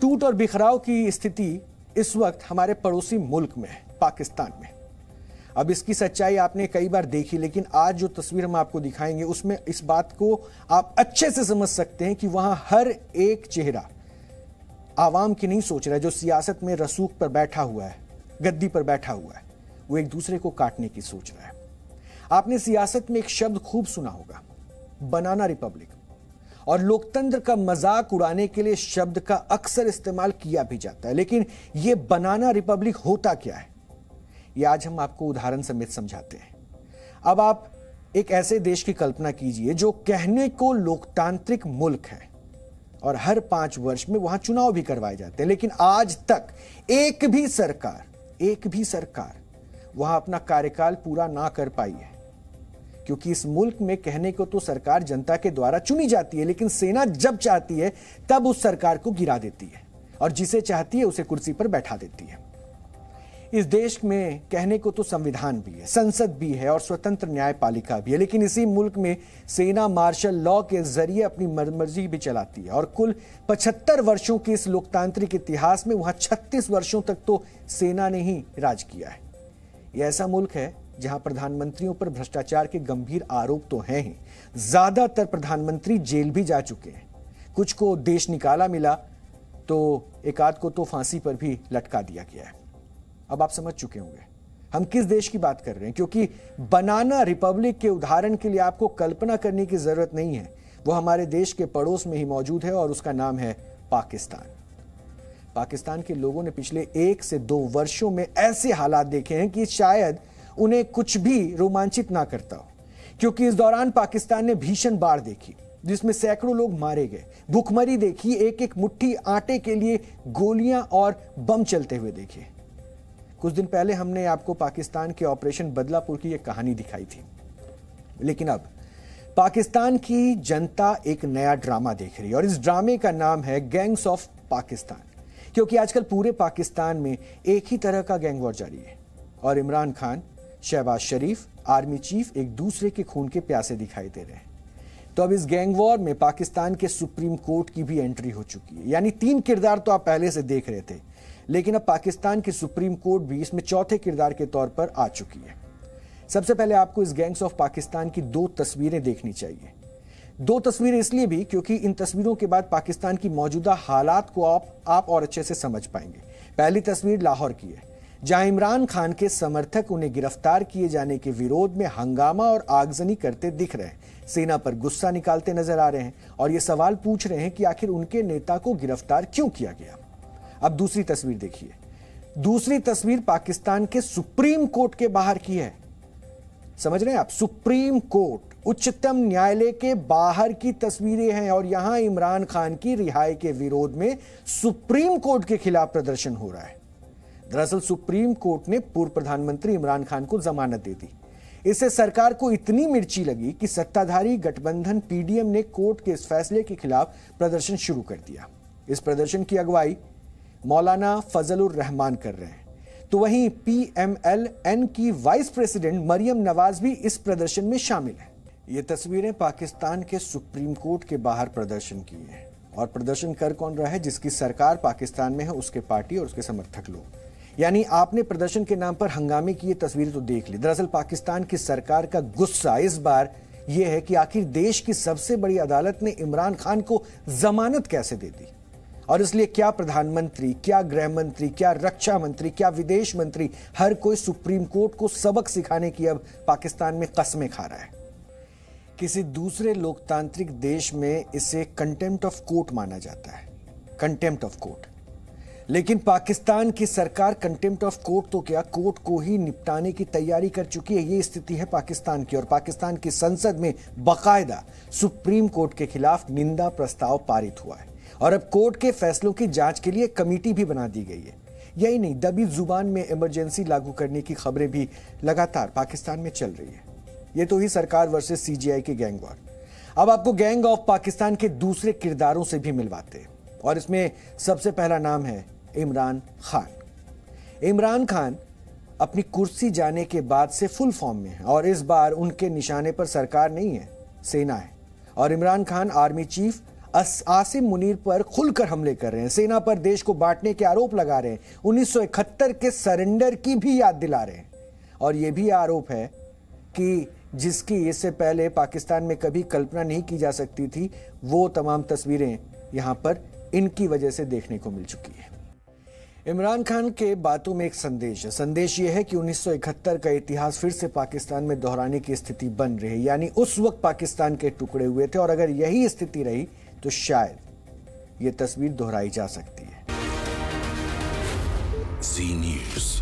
टूट और बिखराव की स्थिति इस वक्त हमारे पड़ोसी मुल्क में है, पाकिस्तान में। अब इसकी सच्चाई आपने कई बार देखी, लेकिन आज जो तस्वीर हम आपको दिखाएंगे उसमें इस बात को आप अच्छे से समझ सकते हैं कि वहां हर एक चेहरा आवाम की नहीं सोच रहा है। जो सियासत में रसूख पर बैठा हुआ है, गद्दी पर बैठा हुआ है, वो एक दूसरे को काटने की सोच रहा है। आपने सियासत में एक शब्द खूब सुना होगा, बनाना रिपब्लिक, और लोकतंत्र का मजाक उड़ाने के लिए शब्द का अक्सर इस्तेमाल किया भी जाता है। लेकिन यह बनाना रिपब्लिक होता क्या है, यह आज हम आपको उदाहरण समेत समझाते हैं। अब आप एक ऐसे देश की कल्पना कीजिए जो कहने को लोकतांत्रिक मुल्क है और हर 5 वर्ष में वहां चुनाव भी करवाए जाते हैं, लेकिन आज तक एक भी सरकार वहां अपना कार्यकाल पूरा ना कर पाई है। क्योंकि इस मुल्क में कहने को तो सरकार जनता के द्वारा चुनी जाती है, लेकिन सेना जब चाहती है तब उस सरकार को गिरा देती है और जिसे चाहती है उसे कुर्सी पर बैठा देती है। इस देश में कहने को तो संविधान भी है, संसद भी है और स्वतंत्र न्यायपालिका भी है, लेकिन इसी मुल्क में सेना मार्शल लॉ के जरिए अपनी मर्जी भी चलाती है। और कुल 75 वर्षों के इस लोकतांत्रिक इतिहास में वहां 36 वर्षों तक तो सेना ने ही राज किया है। यह ऐसा मुल्क है जहां प्रधानमंत्रियों पर भ्रष्टाचार के गंभीर आरोप तो हैं ही, ज्यादातर प्रधानमंत्री जेल भी जा चुके हैं। कुछ को देश निकाला मिला तो एक आध को तो फांसी पर भी लटका दिया गया है। अब आप समझ चुके होंगे हम किस देश की बात कर रहे हैं, क्योंकि बनाना रिपब्लिक के उदाहरण के लिए आपको कल्पना करने की जरूरत नहीं है। वो हमारे देश के पड़ोस में ही मौजूद है और उसका नाम है पाकिस्तान। पाकिस्तान के लोगों ने पिछले 1 से 2 वर्षों में ऐसे हालात देखे हैं कि शायद उन्हें कुछ भी रोमांचित ना करता हो, क्योंकि इस दौरान पाकिस्तान ने भीषण बाढ़ देखी जिसमें सैकड़ों लोग मारे गए, भूखमरी देखी, एक एक मुट्ठी आटे के लिए गोलियां और बम चलते हुए देखे। कुछ दिन पहले हमने आपको पाकिस्तान के ऑपरेशन बदलापुर की एक कहानी दिखाई थी, लेकिन अब पाकिस्तान की जनता एक नया ड्रामा देख रही है और इस ड्रामे का नाम है गैंग्स ऑफ पाकिस्तान। क्योंकि आजकल पूरे पाकिस्तान में एक ही तरह का गैंग वॉर जारी है और इमरान खान, शहबाज शरीफ, आर्मी चीफ एक दूसरे के खून के प्यासे दिखाई दे रहे हैं। तो अब इस गैंग वॉर में पाकिस्तान के सुप्रीम कोर्ट की भी एंट्री हो चुकी है। यानी 3 किरदार तो आप पहले से देख रहे थे, लेकिन अब पाकिस्तान की सुप्रीम कोर्ट भी इसमें चौथे किरदार के तौर पर आ चुकी है। सबसे पहले आपको इस गैंग्स ऑफ पाकिस्तान की 2 तस्वीरें देखनी चाहिए। 2 तस्वीरें इसलिए भी क्योंकि इन तस्वीरों के बाद पाकिस्तान की मौजूदा हालात को आप और अच्छे से समझ पाएंगे। पहली तस्वीर लाहौर की है, जहां इमरान खान के समर्थक उन्हें गिरफ्तार किए जाने के विरोध में हंगामा और आगजनी करते दिख रहे हैं, सेना पर गुस्सा निकालते नजर आ रहे हैं और ये सवाल पूछ रहे हैं कि आखिर उनके नेता को गिरफ्तार क्यों किया गया। अब दूसरी तस्वीर देखिए। दूसरी तस्वीर पाकिस्तान के सुप्रीम कोर्ट के बाहर की है। समझ रहे हैं आप, सुप्रीम कोर्ट, उच्चतम न्यायालय के बाहर की तस्वीरें हैं और यहां इमरान खान की रिहाई के विरोध में सुप्रीम कोर्ट के खिलाफ प्रदर्शन हो रहा है। दरअसल सुप्रीम कोर्ट ने पूर्व प्रधानमंत्री इमरान खान को जमानत दे दी। इससे सरकार को इतनी मिर्ची लगी कि सत्ताधारी गठबंधन पीडीएम ने कोर्ट के इस फैसले के खिलाफ प्रदर्शन शुरू कर दिया। इस प्रदर्शन की अगुवाई मौलाना फजलुर रहमान कर रहे हैं, तो वहीं पीएमएल-एन की वाइस प्रेसिडेंट मरियम नवाज भी इस प्रदर्शन में शामिल है। ये तस्वीरें पाकिस्तान के सुप्रीम कोर्ट के बाहर प्रदर्शन की है और प्रदर्शन कर कौन रहा है? जिसकी सरकार पाकिस्तान में है, उसके पार्टी और उसके समर्थक लोग। यानी आपने प्रदर्शन के नाम पर हंगामे की ये तस्वीरें तो देख ली। दरअसल पाकिस्तान की सरकार का गुस्सा इस बार यह है कि आखिर देश की सबसे बड़ी अदालत ने इमरान खान को जमानत कैसे दे दी, और इसलिए क्या प्रधानमंत्री, क्या गृह मंत्री, क्या रक्षा मंत्री, क्या विदेश मंत्री, हर कोई सुप्रीम कोर्ट को सबक सिखाने की अब पाकिस्तान में कस्में खा रहा है। किसी दूसरे लोकतांत्रिक देश में इसे कंटेम्प्ट ऑफ कोर्ट माना जाता है, कंटेम्प्ट ऑफ कोर्ट। लेकिन पाकिस्तान की सरकार कंटेम्प्ट ऑफ कोर्ट तो क्या, कोर्ट को ही निपटाने की तैयारी कर चुकी है। ये स्थिति है पाकिस्तान की और पाकिस्तान की संसद में बाकायदा सुप्रीम कोर्ट के खिलाफ निंदा प्रस्ताव पारित हुआ है और अब कोर्ट के फैसलों की जांच के लिए कमेटी भी बना दी गई है। यही नहीं, दबी जुबान में इमरजेंसी लागू करने की खबरें भी लगातार पाकिस्तान में चल रही है। ये तो ही सरकार वर्सेस सीजेआई की गैंग वॉर। अब आपको गैंग ऑफ पाकिस्तान के दूसरे किरदारों से भी मिलवाते हैं और इसमें सबसे पहला नाम है इमरान खान। इमरान खान अपनी कुर्सी जाने के बाद से फुल फॉर्म में है और इस बार उनके निशाने पर सरकार नहीं है, सेना है। और इमरान खान आर्मी चीफ आसिम मुनीर पर खुलकर हमले कर रहे हैं, सेना पर देश को बांटने के आरोप लगा रहे हैं, 1971 के सरेंडर की भी याद दिला रहे हैं। और यह भी आरोप है कि जिसकी इससे पहले पाकिस्तान में कभी कल्पना नहीं की जा सकती थी, वो तमाम तस्वीरें यहां पर इनकी वजह से देखने को मिल चुकी है। इमरान खान के बातों में एक संदेश है। संदेश ये है कि 1971 का इतिहास फिर से पाकिस्तान में दोहराने की स्थिति बन रही है, यानी उस वक्त पाकिस्तान के टुकड़े हुए थे और अगर यही स्थिति रही तो शायद ये तस्वीर दोहराई जा सकती है। जी न्यूज़।